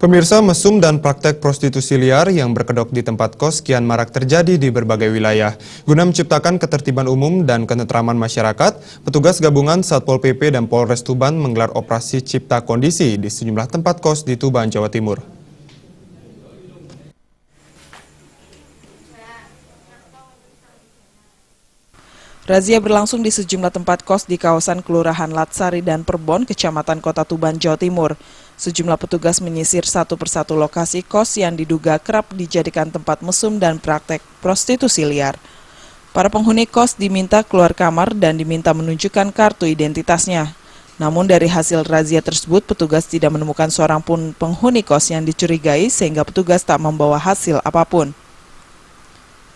Pemirsa, mesum dan praktek prostitusi liar yang berkedok di tempat kos kian marak terjadi di berbagai wilayah. Guna menciptakan ketertiban umum dan ketentraman masyarakat, petugas gabungan Satpol PP dan Polres Tuban menggelar operasi Cipta Kondisi di sejumlah tempat kos di Tuban, Jawa Timur. Razia berlangsung di sejumlah tempat kos di kawasan Kelurahan Latsari dan Perbon, Kecamatan Kota Tuban, Jawa Timur. Sejumlah petugas menyisir satu persatu lokasi kos yang diduga kerap dijadikan tempat mesum dan praktek prostitusi liar. Para penghuni kos diminta keluar kamar dan diminta menunjukkan kartu identitasnya. Namun dari hasil razia tersebut, petugas tidak menemukan seorang pun penghuni kos yang dicurigai sehingga petugas tak membawa hasil apapun.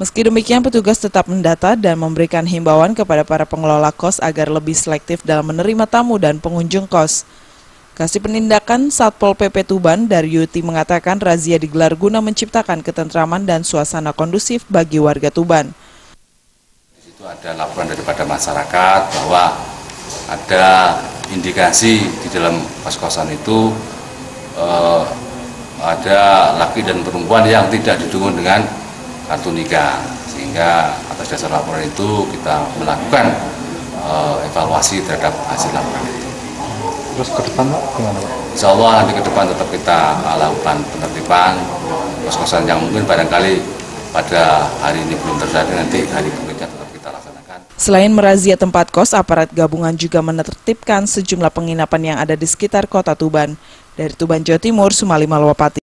Meski demikian, petugas tetap mendata dan memberikan himbauan kepada para pengelola kos agar lebih selektif dalam menerima tamu dan pengunjung kos. Kasih Penindakan Satpol PP Tuban, Daryuti, mengatakan razia digelar guna menciptakan ketentraman dan suasana kondusif bagi warga Tuban. Di situ ada laporan daripada masyarakat bahwa ada indikasi di dalam kos-kosan itu ada laki dan perempuan yang tidak didukung dengan kartu nikah, sehingga atas dasar laporan itu kita melakukan evaluasi terhadap hasil laporan itu. Terus ke depan Pak, gimana Pak? Insya Allah nanti ke depan tetap kita lakukan penertiban kos-kosan yang mungkin barangkali pada hari ini belum terjadi, nanti hari berikutnya tetap kita laksanakan. Selain merazia tempat kos, aparat gabungan juga menertibkan sejumlah penginapan yang ada di sekitar kota Tuban. Dari Tuban, Jawa Timur, Sumali Malwapati.